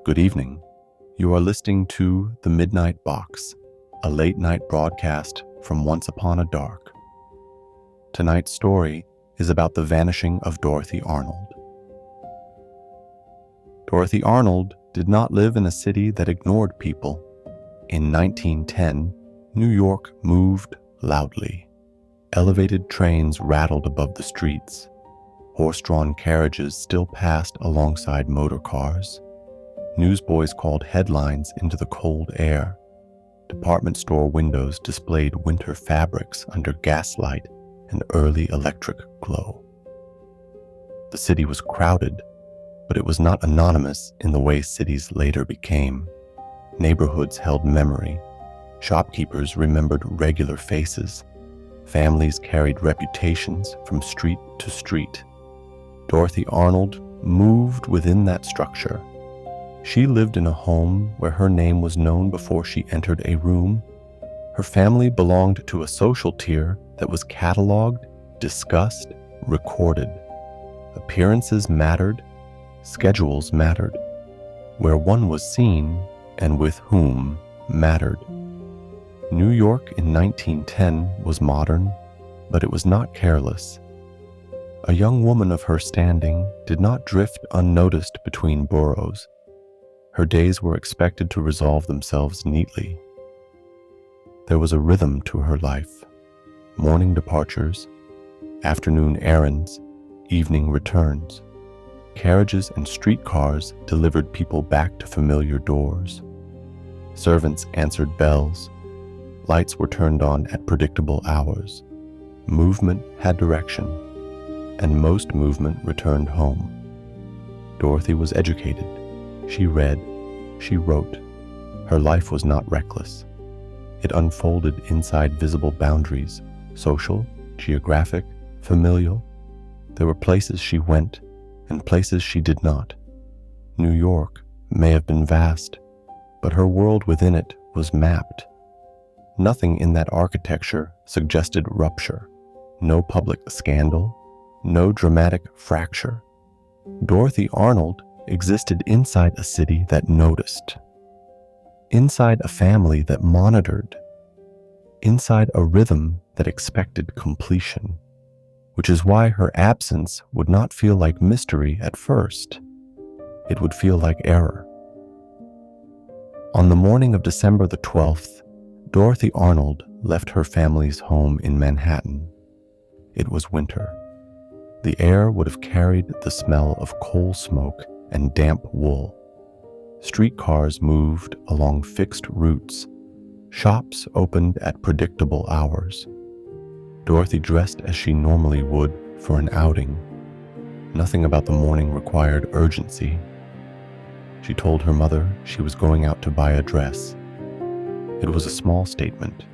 Good evening. You are listening to The Midnight Box, a late-night broadcast from Once Upon a Dark. Tonight's story is about the vanishing of Dorothy Arnold. Dorothy Arnold did not live in a city that ignored people. In 1910, New York moved loudly. Elevated trains rattled above the streets. Horse-drawn carriages still passed alongside motor cars. Newsboys called headlines into the cold air. Department store windows displayed winter fabrics under gaslight and early electric glow. The city was crowded, but it was not anonymous in the way cities later became. Neighborhoods held memory. Shopkeepers remembered regular faces. Families carried reputations from street to street. Dorothy Arnold moved within that structure. She lived in a home where her name was known before she entered a room. Her family belonged to a social tier that was cataloged, discussed, recorded. Appearances mattered, schedules mattered. Where one was seen and with whom mattered. New York in 1910 was modern, but it was not careless. A young woman of her standing did not drift unnoticed between boroughs. Her days were expected to resolve themselves neatly. There was a rhythm to her life. Morning departures, afternoon errands, evening returns. Carriages and streetcars delivered people back to familiar doors. Servants answered bells. Lights were turned on at predictable hours. Movement had direction, and most movement returned home. Dorothy was educated. She read, she wrote. Her life was not reckless. It unfolded inside visible boundaries, social, geographic, familial. There were places she went and places she did not. New York may have been vast, but her world within it was mapped. Nothing in that architecture suggested rupture, no public scandal, no dramatic fracture. Dorothy Arnold existed inside a city that noticed, inside a family that monitored, inside a rhythm that expected completion, which is why her absence would not feel like mystery at first. It would feel like error. On the morning of December the 12th, Dorothy Arnold left her family's home in Manhattan. It was winter. The air would have carried the smell of coal smoke and damp wool. Streetcars moved along fixed routes. Shops opened at predictable hours. Dorothy dressed as she normally would for an outing. Nothing about the morning required urgency. She told her mother she was going out to buy a dress. It was a small statement,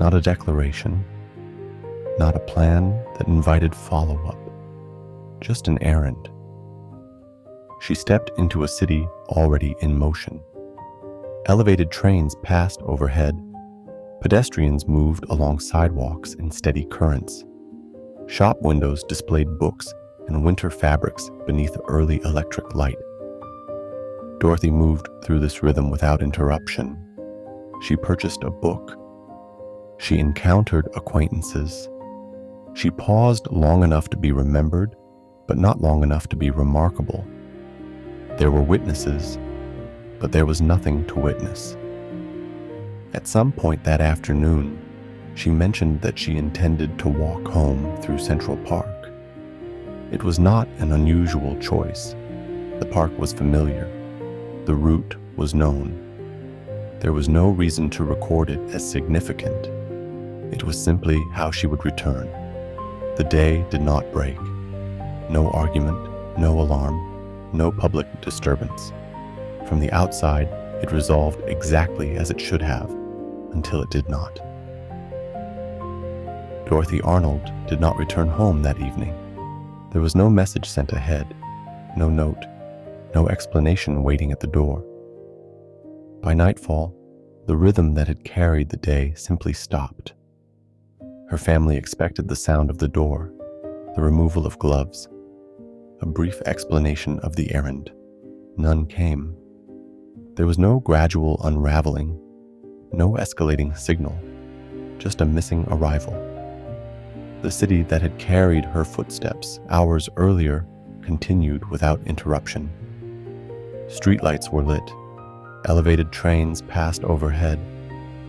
not a declaration, not a plan that invited follow-up, just an errand. She stepped into a city already in motion. Elevated trains passed overhead. Pedestrians moved along sidewalks in steady currents. Shop windows displayed books and winter fabrics beneath early electric light. Dorothy moved through this rhythm without interruption. She purchased a book. She encountered acquaintances. She paused long enough to be remembered, but not long enough to be remarkable. There were witnesses, but there was nothing to witness. At some point that afternoon, she mentioned that she intended to walk home through Central Park. It was not an unusual choice. The park was familiar. The route was known. There was no reason to record it as significant. It was simply how she would return. The day did not break. No argument, no alarm, no public disturbance. From the outside, it resolved exactly as it should have, until it did not. Dorothy Arnold did not return home that evening. There was no message sent ahead, no note, no explanation waiting at the door. By nightfall, the rhythm that had carried the day simply stopped. Her family expected the sound of the door, the removal of gloves, a brief explanation of the errand. none came. There was no gradual unraveling, no escalating signal, just a missing arrival. The city that had carried her footsteps hours earlier continued without interruption. Streetlights were lit, elevated trains passed overhead,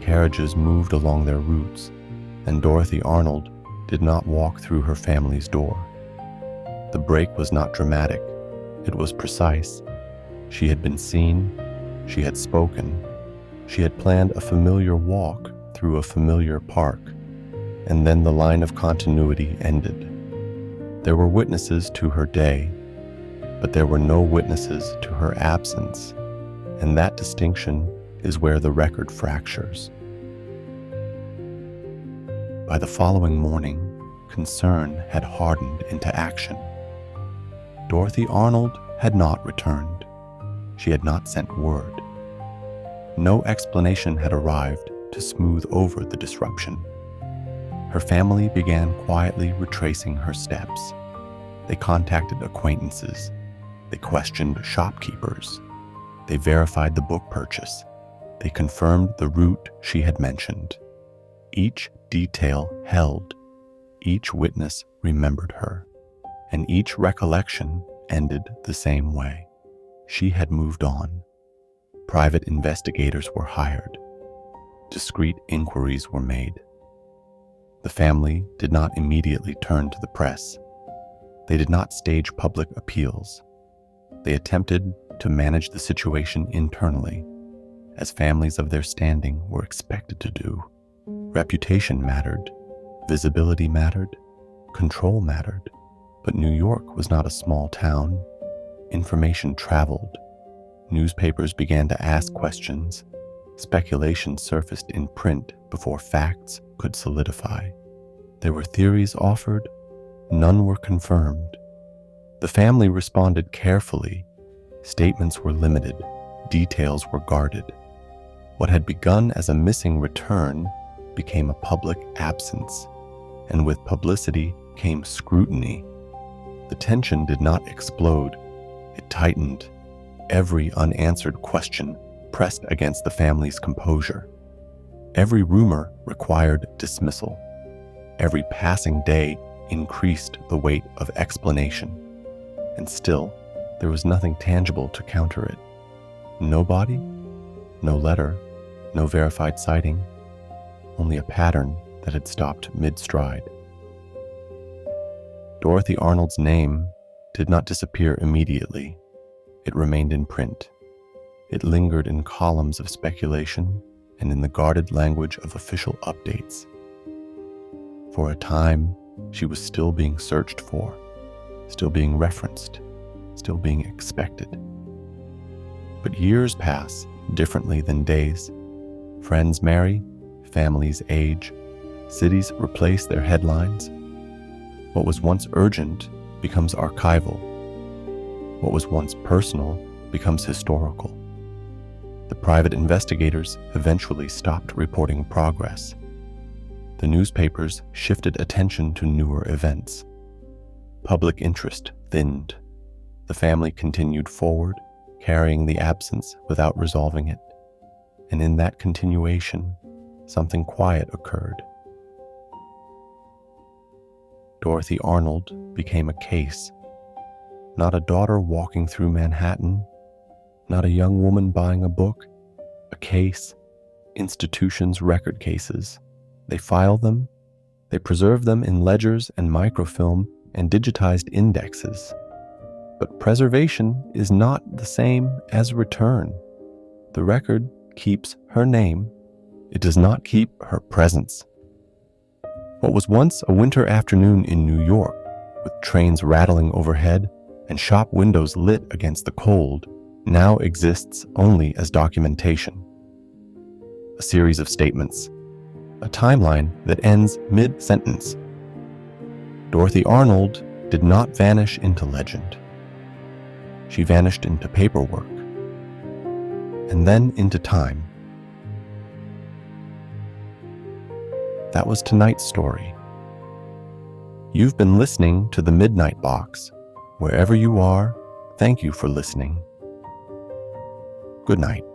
carriages moved along their routes, and Dorothy Arnold did not walk through her family's door. The break was not dramatic, it was precise. She had been seen, she had spoken, she had planned a familiar walk through a familiar park, and then the line of continuity ended. There were witnesses to her day, but there were no witnesses to her absence, and that distinction is where the record fractures. By the following morning, concern had hardened into action. Dorothy Arnold had not returned. She had not sent word. No explanation had arrived to smooth over the disruption. Her family began quietly retracing her steps. They contacted acquaintances. They questioned shopkeepers. They verified the book purchase. They confirmed the route she had mentioned. Each detail held. Each witness remembered her. And each recollection ended the same way. She had moved on. Private investigators were hired. Discreet inquiries were made. The family did not immediately turn to the press. They did not stage public appeals. They attempted to manage the situation internally, as families of their standing were expected to do. Reputation mattered, visibility mattered, control mattered, but New York was not a small town. Information traveled. Newspapers began to ask questions. Speculation surfaced in print before facts could solidify. There were theories offered, none were confirmed. The family responded carefully. Statements were limited, details were guarded. What had begun as a missing return became a public absence, and with publicity came scrutiny. The tension did not explode, it tightened. Every unanswered question pressed against the family's composure. Every rumor required dismissal. Every passing day increased the weight of explanation. And still, there was nothing tangible to counter it. No body, no letter, no verified sighting, only a pattern that had stopped mid-stride. Dorothy Arnold's name did not disappear immediately. It remained in print. It lingered in columns of speculation and in the guarded language of official updates. For a time, she was still being searched for, still being referenced, still being expected. But years pass differently than days. Friends marry, families age, cities replace their headlines. What was once urgent becomes archival. What was once personal becomes historical. The private investigators eventually stopped reporting progress. The newspapers shifted attention to newer events. Public interest thinned. The family continued forward, carrying the absence without resolving it. And in that continuation, something quiet occurred. Dorothy Arnold became a case. Not a daughter walking through Manhattan, not a young woman buying a book, a case. Institutions' record cases. They file them, they preserve them in ledgers and microfilm and digitized indexes. But preservation is not the same as return. The record keeps her name. It does not keep her presence. What was once a winter afternoon in New York, with trains rattling overhead and shop windows lit against the cold, now exists only as documentation. A series of statements, a timeline that ends mid-sentence. Dorothy Arnold did not vanish into legend. She vanished into paperwork, and then into time. That was tonight's story. You've been listening to The Midnight Box. Wherever you are, thank you for listening. Good night.